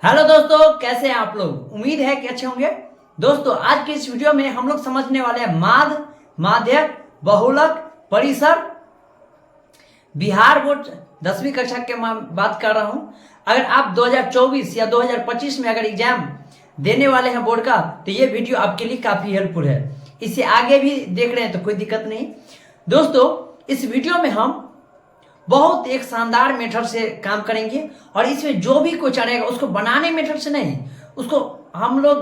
Hello दोस्तों, कैसे हैं आप लोग। उम्मीद है कि अच्छे होंगे। दोस्तों, आज की इस वीडियो में हम लोग समझने वाले हैं माध्य, माध्यक, बहुलक, परिसर। बिहार बोर्ड 10वीं कक्षा के बात कर रहा हूं। अगर आप 2024 या 2025 में अगर एग्जाम देने वाले हैं बोर्ड का, तो ये वीडियो आपके लिए काफी हेल्पफुल है। इससे आगे भी देख रहे हैं तो कोई दिक्कत नहीं। दोस्तों, इस वीडियो में हम बहुत एक शानदार मेथड से काम करेंगे और इसमें जो भी क्वेश्चन आएगा उसको बनाने मेथड से नहीं, उसको हम लोग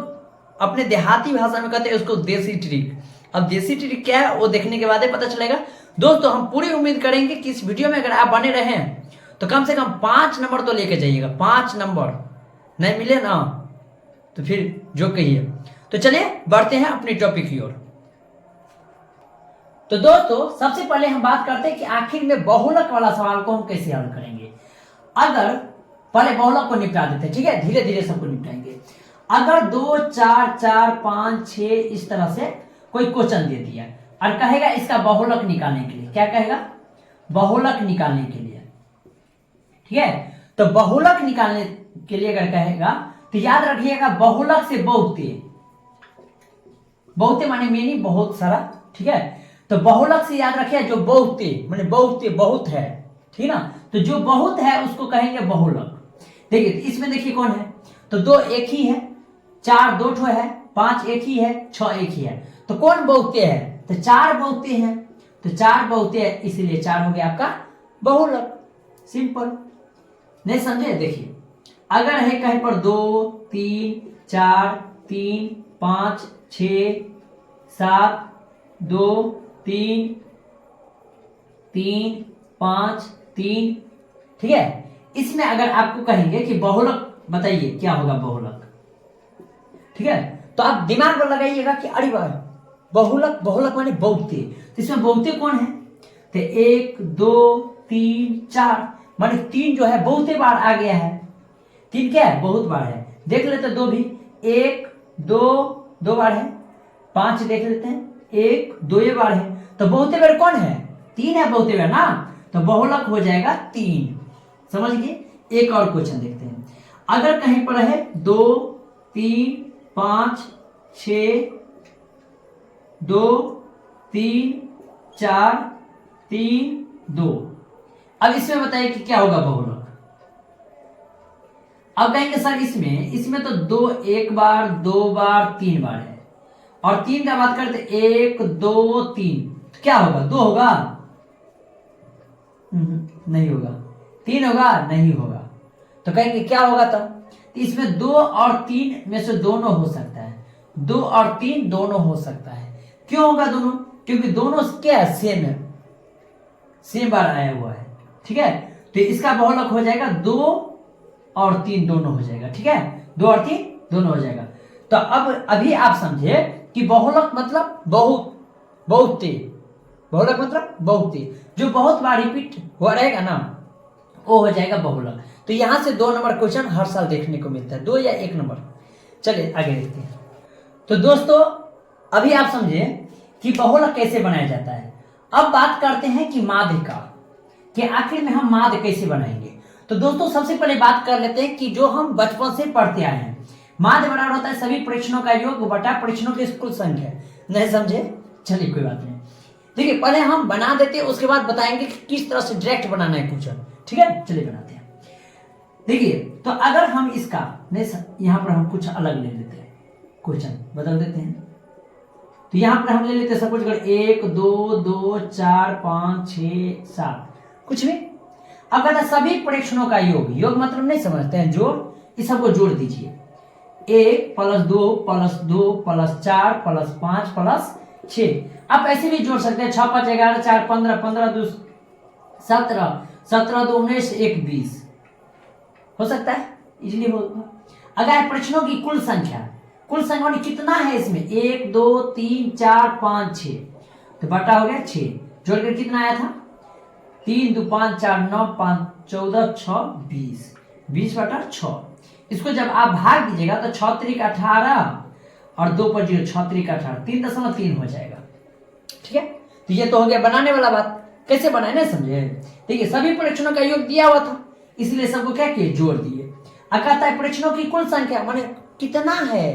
अपने देहाती भाषा में कहते हैं उसको देसी ट्रिक। अब देसी ट्रिक क्या है वो देखने के बाद ही पता चलेगा। दोस्तों, हम पूरी उम्मीद करेंगे कि इस वीडियो में अगर आप बने रहे तो कम से कम 5 नंबर तो लेके जाइएगा। 5 नंबर नहीं मिले ना तो फिर जो कहिए। तो चलिए बढ़ते हैं अपनी टॉपिक की ओर। तो दोस्तों, सबसे पहले हम बात करते हैं कि आखिर में बहुलक वाला सवाल को हम कैसे हल करेंगे। अगर पहले बहुलक को निपटा देते हैं, ठीक है, धीरे धीरे सबको निपटाएंगे। अगर 2 4 4 5 6 इस तरह से कोई क्वेश्चन दे दिया और कहेगा इसका बहुलक निकालने के लिए, क्या कहेगा, बहुलक निकालने के लिए, ठीक है। तो बहुलक निकालने के लिए अगर कहेगा तो याद रखिएगा बहुलक से बहुते, बहुते माने मेनी बहुत सारा, ठीक है। तो बहुलक से याद रखिए जो बहुते माने बहुते बहुत है, ठीक ना। तो जो बहुत है उसको कहेंगे बहुलक। देखिए इसमें देखिए कौन है, तो 2 एक ही है, 4 2 ठो है, 5 एक ही है, 6 एक ही है। तो कौन बहुते है, तो 4 बहुते हैं। तो 4 बहुते है इसलिए 4 हो गया आपका बहुलक। सिंपल, नहीं समझे। देखिए अगर है कहीं पर 2 3 4 3 5 6 7 2 3 3 5 3, ठीक है। इसमें अगर आपको कहेंगे कि बहुलक बताइए क्या होगा बहुलक, ठीक है, तो आप दिमाग में लगाइएगा कि अरे वाह बहुलक, बहुलक माने बहुते। तो इसमें बहुते कौन है, तो 1 2 3 4 माने 3 जो है बहुते बार आ गया है। 3 क्या है, बहुत बार है। देख लेते 2 भी, 1 2 2 बार है। 5 देख लेते हैं, 1 2 बार है। तो बहुते बार कौन है, 3 है बहुते बार ना। तो बहुलक हो जाएगा 3। समझ गए। एक और क्वेश्चन देखते हैं। अगर कहीं पर है 2 3 5 6 2 3 4 3 2, अब इसमें बताइए कि क्या होगा बहुलक। अब कहेंगे सर इसमें तो 2 एक बार 2 बार 3 बार है और 3 का बात करते 1 2 3, तो क्या होगा, 2 होगा, नहीं होगा। 3 होगा, नहीं होगा। तो कहेंगे क्या होगा तब, तो इसमें 2 और 3 में से दोनों हो सकता है। 2 और 3 दोनों हो सकता है। क्यों होगा दोनों, क्योंकि दोनों क्या है, सेम है, सेम बार आया हुआ है, ठीक है। तो इसका बहुलक हो जाएगा 2 और 3 दोनों हो जाएगा, ठीक है। 2 और 3 दोनों हो जाएगा। तो अब अभी आप समझे कि बहुलक मतलब बहुत, बहुते। बहुलक मतलब बहुते, जो बहुत बार रिपीट हुआ रहेगा ना वो हो जाएगा बहुलक। तो यहां से 2 नंबर क्वेश्चन हर साल देखने को मिलता है, 2 या 1 नंबर। चलिए आगे देखते हैं। तो दोस्तों, अभी आप समझे कि बहुलक कैसे बनाया जाता है। अब बात करते हैं कि माध्य का, कि आखिर में हम माध्य कैसे बनाएंगे। तो दोस्तों, सबसे पहले बात कर लेते हैं कि जो हम बचपन से पढ़ते आए हैं, माध्य बराबर होता है सभी परीक्षणों का योग बटा परीक्षणों की कुल संख्या। नहीं समझे, चलिए कोई बात नहीं। देखिए पहले हम बना देते हैं, उसके बाद बताएंगे कि किस तरह से डायरेक्ट बनाना है क्वेश्चन, ठीक है। चलिए बनाते हैं। देखिए तो अगर हम इसका नहीं यहां पर हम कुछ अलग ले लेते हैं, क्वेश्चन बदल देते हैं। तो यहां पर हम ले लेते हैं सब कुछ 1 2 2 4 5 6 7 कुछ भी। अब कहता है सभी परीक्षणों का योग, योग मतलब नहीं समझते हैं, जोड़, इस सबको जोड़ दीजिए। 1 + 2 + 2 + 4 + 5 + 6। आप ऐसे भी जोड़ सकते हैं, 6 5 11 4 15 15 2 17 17 2 19 1 20 हो सकता है, इजीली होगा। अगर परीक्षणों की कुल संख्या, कुल संख्या में कितना है इसमें 1 2 3 4 5 6, तो बटा हो गया 6, जोड़कर कितना आया था 3 2 5 4 9 5 14 6 20, 20 बटा 6। इसको जब आप भाग दीजिएगा तो 6 3 18 और 2 पर 0 6 3 18 3.3 हो जाएगा, ठीक है। तो ये तो हो गया बनाने वाला बात। कैसे बनाए ना समझे। देखिए सभी परीक्षणों का योग दिया हुआ था इसलिए सबको क्या किए, जोड़ दिए। कहता है प्रश्नों की कुल संख्या माने कितना है,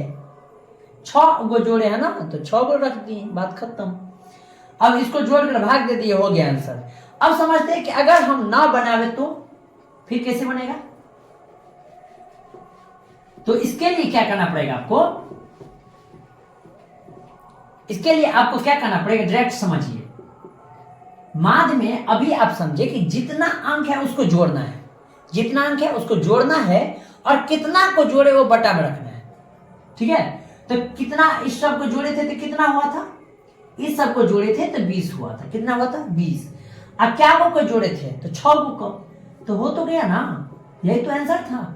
6 गो जोड़े है ना, तो 6 गो रख दिए, बात खत्म। अब इसको जोड़कर भाग दे दिए, हो गया आंसर। अब समझते हैं कि अगर हम ना बनावे तो फिर कैसे बनेगा। तो इसके लिए क्या करना पड़ेगा आपको, इसके लिए आपको क्या करना पड़ेगा, डायरेक्ट समझिए। माध्य में अभी आप समझे कि जितना अंक है उसको जोड़ना है, जितना अंक है उसको जोड़ना है, और कितना को जोड़े वो बटा में रखना है, ठीक है। तो कितना इस सब को जोड़े थे तो कितना हुआ था, इस सब को जोड़े थे तो 20 हुआ था, कितना हुआ था 20। अब क्या को जोड़े थे तो 6 को, तो हो तो गया ना, यही तो आंसर था।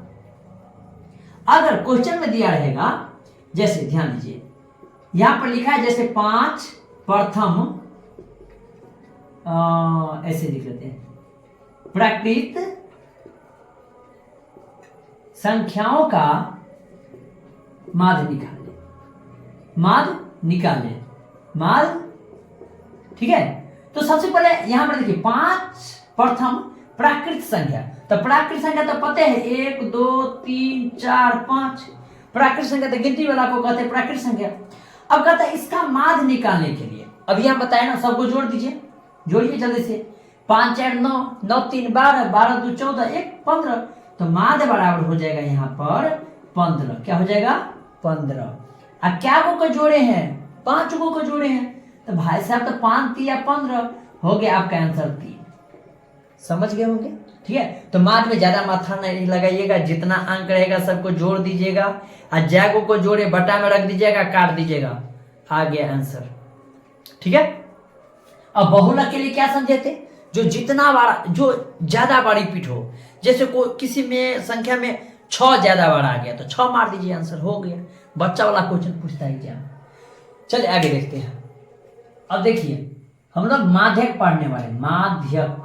अगर क्वेश्चन में दिया रहेगा, जैसे ध्यान दीजिए यहां पर लिखा है जैसे 5 प्रथम, ऐसे लिख लेते हैं, प्राकृत संख्याओं का माध्य निकाले, माध्य निकाले, माध्य, ठीक है। तो सबसे पहले यहां पर देखिए 5 प्रथम प्राकृत संख्या, तो प्राकृत संख्या तो पता है 1 2 3 4 5, प्राकृत संख्या तो गिनती वाला को कहते हैं प्राकृत संख्या। अब कहता है इसका माध्य निकालने के लिए, अभी हम बताए ना, सबको जोड़ दीजिए, जोड़िए जल्दी से, 5 4 9, 9 3 12, 12 2 14, 1 15, तो माध्य बराबर हो जाएगा यहाँ पर 15, क्या हो जाएगा 15। अब क्या को जोड़े हैं, 5 को जोड़े हैं, तो भाई साहब तो 5 3 15 हो गया आपका आंसर 3, समझ गए होंगे, ठीक है। तो माध्य में ज्यादा माथा नहीं लगाइएगा, जितना अंक रहेगा सबको जोड़ दीजिएगा, और जैगो को जोड़े बटा में रख दीजिएगा, काट दीजिएगा, आ गया आंसर, ठीक है। अब बहुलक के लिए क्या समझे थे, जो जितना बार, जो ज्यादा बार रिपीट हो, जैसे कोई किसी में संख्या में 6 ज्यादा बार आ गया तो 6 मार दीजिए, आंसर हो गया। बच्चा वाला क्वेश्चन पूछता है क्या। चलिए आगे देखते हैं। अब देखिए हम लोग माध्यक पढ़ने वाले, माध्यक,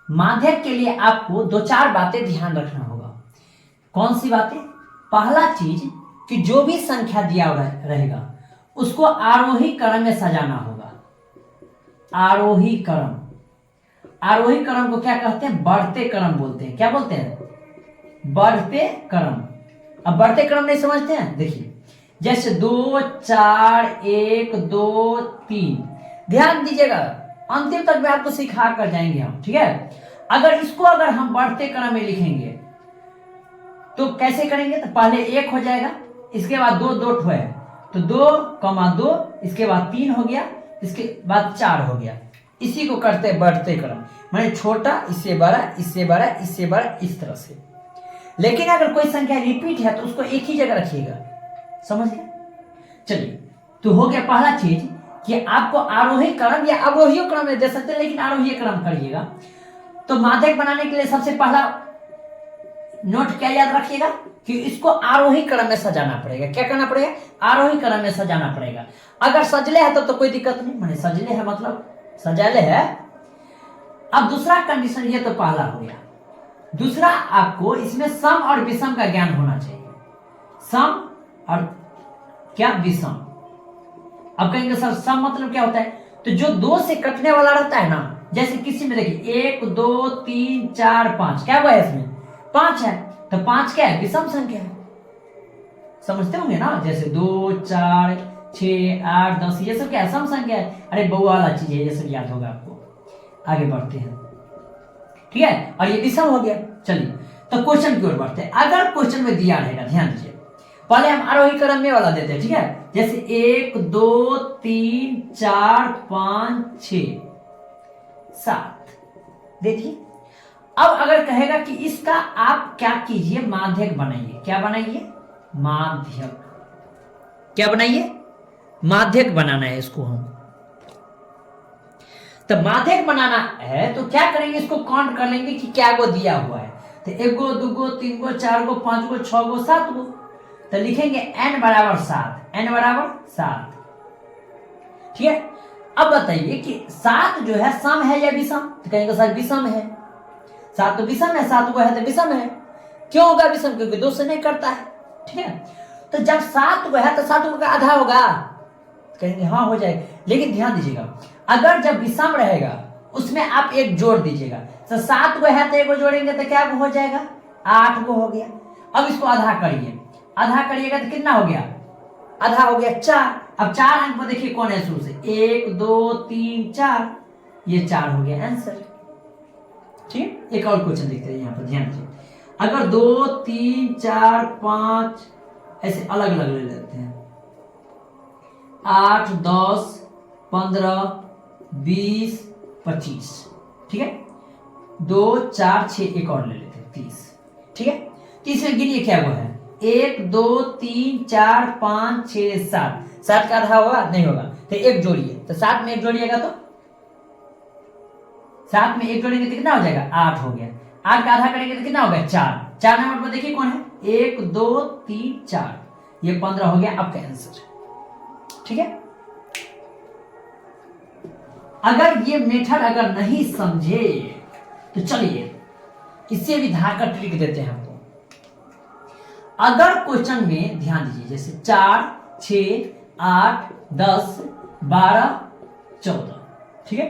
माध्यक के लिए आपको 2-4 बातें ध्यान रखना होगा। कौन सी बातें, पहला चीज कि जो भी संख्या दिया रहेगा उसको आरोही क्रम में सजाना होगा, आरोही क्रम, आरोही क्रम को क्या कहते हैं, बढ़ते क्रम बोलते हैं, क्या बोलते हैं, बढ़ते क्रम। अब बढ़ते क्रम नहीं समझते हैं, देखिए जैसे 2 4 1 2 3, ध्यान दीजिएगा अंतिम तक में आपको सिखा कर जाएंगे हम, ठीक है। अगर इसको अगर हम बढ़ते क्रम में लिखेंगे तो कैसे करेंगे, तो पहले 1 हो जाएगा, इसके बाद 2 2 ठो है तो 2 2, इसके बाद 3 हो गया, इसके बाद 4 हो गया, इसी को करते हैं बढ़ते क्रम, माने छोटा इससे बड़ा, इससे बड़ा, इससे बड़ा, इस तरह से। लेकिन अगर कोई संख्या रिपीट है तो उसको एक ही जगह रखिएगा, समझ गए। चलिए तो हो गया पहला चीज कि आपको आरोही क्रम या अवरोही क्रम में दे सकते हैं, लेकिन आरोही क्रम करिएगा। तो माध्यक बनाने के लिए सबसे पहला नोट क्या याद रखिएगा कि इसको आरोही क्रम में सजाना पड़ेगा, क्या करना पड़ेगा, आरोही क्रम में सजाना पड़ेगा। अगर सजले है तो कोई दिक्कत नहीं, माने सजले है मतलब सजाले है। अब दूसरा कंडीशन, ये तो पहला हो गया। दूसरा, आपको इसमें सम और विषम का ज्ञान होना चाहिए, सम और क्या, विषम। अब कहेंगे सर सम मतलब क्या होता है, तो जो 2 से कटने वाला रहता है ना, जैसे किसी में देखिए 1 2 3 4 5, क्या हुआ है इसमें 5 है, तो 5 क्या है, विषम संख्या है, समझते होंगे ना। जैसे 2 4 6 8 10, ये सब क्या है, सम संख्या है। अरे बहु वाला चीज है, ये सब याद होगा आपको। आगे बढ़ते हैं, ठीक है, और ये विषम हो गया। चलिए तो क्वेश्चन की ओर बढ़ते हैं। अगर क्वेश्चन में दिया रहेगा, ध्यान दीजिए, पहले हम आरोही क्रम में वाला देते हैं, ठीक है, जैसे 1 2 3 4 5 6 7, देखिए। अब अगर कहेगा कि इसका आप क्या कीजिए, माध्यक बनाइए, क्या बनाइए, माध्यक, क्या बनाइए, माध्यक बनाना है इसको हम। तो माध्यक बनाना है तो क्या करेंगे, इसको काउंट कर लेंगे कि क्या को दिया हुआ है, तो 1 गो 2 गो 3 गो 4 गो 5 गो 6 गो 7 गो, तो लिखेंगे n बराबर 7, n बराबर 7, ठीक है। अब बताइए कि 7 जो है सम है या विषम, तो कहेंगे सर विषम है, 7 तो विषम है, 7 को है तो विषम है। क्यों होगा विषम, क्योंकि 2 से नहीं करता है, ठीक है। तो जब 7 को है तो 7 का आधा होगा, कहेंगे हाँ हो जाएगा। लेकिन ध्यान दीजिएगा, अगर जब विषम रहेगा उसमें आप 1 जोड़ दीजिएगा, तो 7 को है तो 1 जोड़ेंगे तो क्या हो जाएगा, 8 गो हो गया। अब इसको आधा करिए, आधा करिएगा तो कितना हो गया, आधा हो गया 4। अब 4 अंक पर देखिए कौन है शुरू से, 1 2 3 4, ये 4 हो गया आंसर। ठीक, एक और क्वेश्चन देखते हैं यहाँ पर, ध्यान दीजिए। अगर 2 3 4 5 ऐसे अलग अलग ले लेते हैं, 8 10 15 20 25, ठीक है, 2 4 6, एक और ले लेते हैं 30, ठीक है। तीसरे गिनिए क्या हुआ है, 1 2 3 4 5 6 7, 7 का आधा होगा नहीं होगा, तो एक जोड़िए, तो 7 में एक जोड़िएगा तो 7 में एक जोड़ेंगे तो कितना हो जाएगा, 8 हो गया। 8 का आधा करेंगे तो कितना हो गया, 4। 4 नंबर पर देखिए कौन है, 1 2 3 4, ये 15 हो गया आपका आंसर। ठीक है, अगर ये मेथड अगर नहीं समझे तो चलिए इससे भी धाका ट्रिक देते हैं आपको। अगर क्वेश्चन में ध्यान दीजिए, जैसे 4 6 8 10 12 14, ठीक है,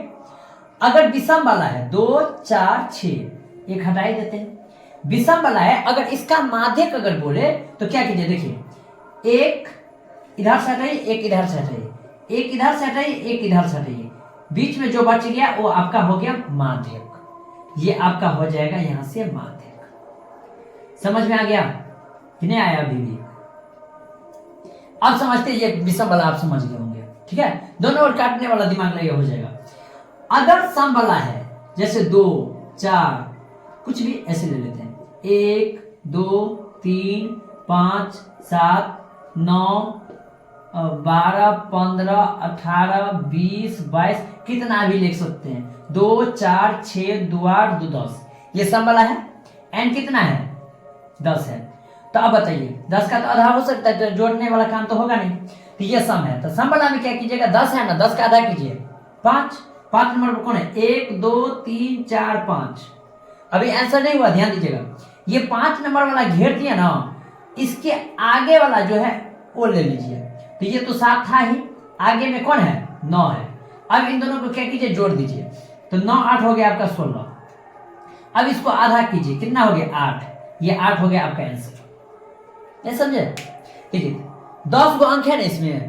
अगर विषम वाला है 2 4 6, एक हटाई देते हैं। विषम वाला है, अगर इसका माध्यक अगर बोले तो क्या कीजिए, देखिए एक इधर से हटाइए, एक इधर से हटाइए, एक इधर से हटाइए, एक इधर से हटाइए, बीच में जो बच गया वो आपका हो गया माध्यक, ये आपका हो जाएगा यहां से माध्यक। समझ में आ गया कि नहीं आया अभी भी? आप समझते, ये विषम वाला आप समझ गए होंगे, ठीक है, दोनों ओर काटने वाला दिमाग लगे हो जाएगा। अगर सम वाला है, जैसे 2 4 कुछ भी ऐसे ले लेते हैं, 1 2 3 5 7 9 12 15 18 20 22, कितना भी लिख सकते हैं, 2 4 6 2 8 2 10, ये सम वाला है। एन कितना है, 10 है। तो अब बताइए 10 का तो आधा हो सकता है, तो जोड़ने वाला काम तो होगा नहीं, तो ये सम है। तो सम वाला में क्या कीजिएगा, 10 है ना, 10 का आधा कीजिए 5। 5 नंबर पर कौन है, 1 2 3 4 5। अभी आंसर नहीं हुआ, ध्यान दीजिएगा, ये 5 नंबर वाला घेर दिया ना, इसके आगे वाला जो है वो ले लीजिए, तो ये तो 7 था ही, आगे में कौन है, 9 है। अब इन दोनों को क्या कीजिए, जोड़ दीजिए, तो 9 8 हो गया आपका 16। अब इसको आधा कीजिए, कितना हो गया, 8, ये 8 हो गया आपका आंसर। नहीं समझे? देखिए 10 गो अंक है ना इसमें,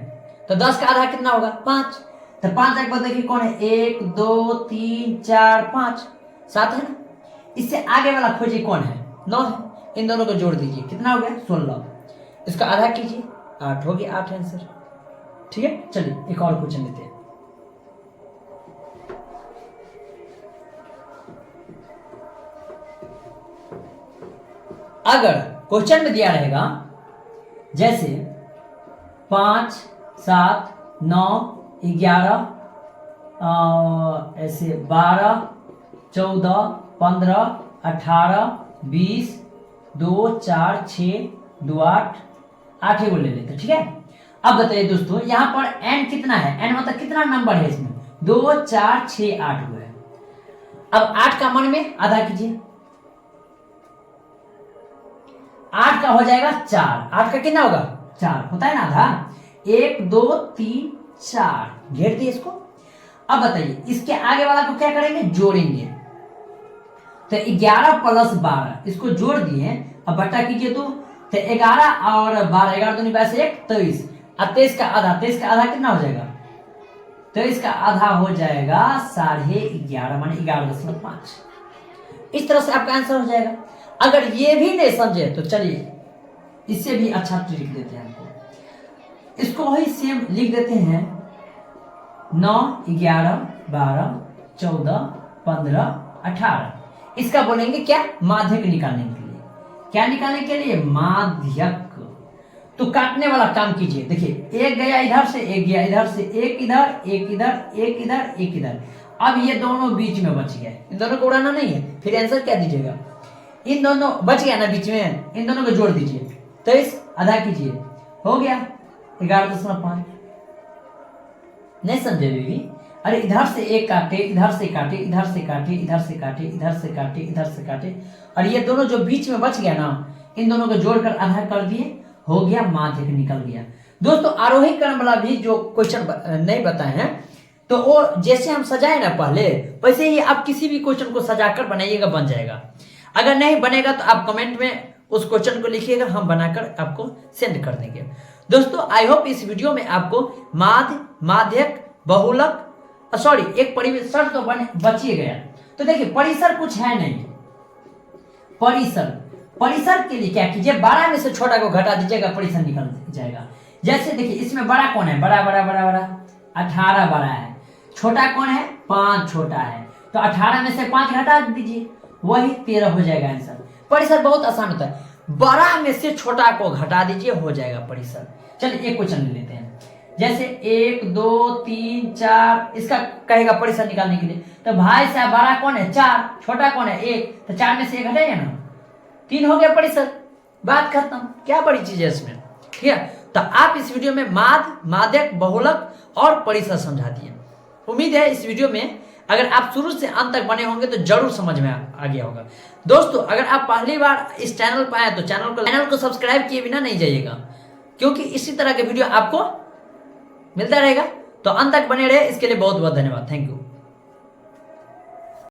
तो 10 का आधा कितना होगा, 5। तो 5 एक बार देखिए कौन है, 1 2 3 4 5, 7 है ना। इससे आगे वाला खोजिए कौन है, 9 है। इन दोनों को जोड़ दीजिए, कितना हो गया, 16। इसका आधा कीजिए, 8 हो गया, 8 आंसर। ठीक है, चलिए एक और क्वेश्चन लेते हैं। अगर क्वेश्चन में दिया रहेगा जैसे 5 7 9 11 ऐसे 12 14 15 18 20 2 4 6 2 8 8 को ले लेते, ठीक है। अब बताइए दोस्तों, यहां पर n कितना है, n मतलब कितना नंबर है इसमें, 2 4 6 8 को है। अब 8 का मन में आधा कीजिए, 8 का हो जाएगा 4, 8 का कितना होगा, 4 होता है ना आधा। 1 2 3 4 घेर दिए इसको। अब बताइए इसके आगे वाला को क्या करेंगे, जोड़ेंगे, तो 11 प्लस 12 इसको जोड़ दिए। अब बटा कीजिए तो 11 और 12, 11 दूनी 22 23, अब 23 का आधा, 23 का आधा कितना हो जाएगा, 23 का आधा हो जाएगा 11.5 माने 11.5। इस तरह से आपका आंसर हो जाएगा। अगर ये भी नहीं समझे तो चलिए इससे भी अच्छा ट्रिक देते हैं आपको। इसको वही सेम लिख देते हैं, 9 11 12 14 15 18। इसका बोलेंगे क्या, माध्यक निकालने के लिए। क्या निकालने के लिए, माध्यक। तो काटने वाला काम कीजिए, देखिए एक गया इधर से, एक गया इधर से, एक इधर एक इधर एक इधर एक इधर। अब ये दोनों बीच में बच गए, इन दोनों को उड़ाना नहीं है, फिर आंसर क्या दीजिएगा, इन दोनों बच गया ना बीच में, इन दोनों को जोड़ दीजिए, 23 आधा कीजिए, हो गया 11.5। नहीं समझे बीबी? अरे इधर से एक काटे, इधर से काटे, इधर से काटे, इधर से काटे, इधर से काटे, इधर से काटे, और ये दोनों जो बीच में बच गया ना, इन दोनों को जोड़कर आधा कर दिए, हो गया, माध्यक निकल गया। दोस्तों आरोही क्रम वाला भी जो क्वेश्चन नहीं बताए हैं, तो वो जैसे हम सजाए ना पहले, वैसे ही आप किसी भी क्वेश्चन को सजाकर बनाइएगा, बन जाएगा। अगर नहीं बनेगा तो आप कमेंट में उस क्वेश्चन को लिखिएगा, हम बनाकर आपको सेंड कर देंगे। दोस्तों आई होप इस वीडियो में आपको माध्य, माध्यक, बहुलक, सॉरी एक परिसर तो बच ही गया। तो देखिए परिसर कुछ है नहीं, परिसर के लिए क्या कीजिए, 12 में से छोटा को घटा दीजिएगा, परिसर निकल जाएगा। जैसे देखिए इसमें बड़ा कौन है, बड़ा 18 बड़ा है, छोटा कौन है 5 छोटा है, तो 18 में से 5 घटा दीजिए, वही 13 हो जाएगा आंसर। परिसर बहुत आसान होता है, बड़ा में से छोटा को घटा दीजिए, हो जाएगा परिसर। चलिए एक क्वेश्चन ले लेते हैं, जैसे 1 2 3 4, इसका कहेगा परिसर निकालने के लिए, तो भाई साहब बड़ा कौन है 4, छोटा कौन है 1, तो 4 में से 1 घटेगा ना, 3 हो गया परिसर, बात खत्म। क्या बड़ी चीज है इसमें, ठीक है। तो आप इस वीडियो में माध्य, माध्यक, बहुलक और परिसर समझा दिए। उम्मीद है इस वीडियो में अगर आप शुरू से अंत तक बने होंगे तो जरूर समझ में आ गया होगा। दोस्तों अगर आप पहली बार इस चैनल पर आए तो चैनल को सब्सक्राइब किए बिना नहीं जाइएगा, क्योंकि इसी तरह के वीडियो आपको मिलता रहेगा। तो अंत तक बने रहे, इसके लिए बहुत बहुत धन्यवाद, थैंक यू।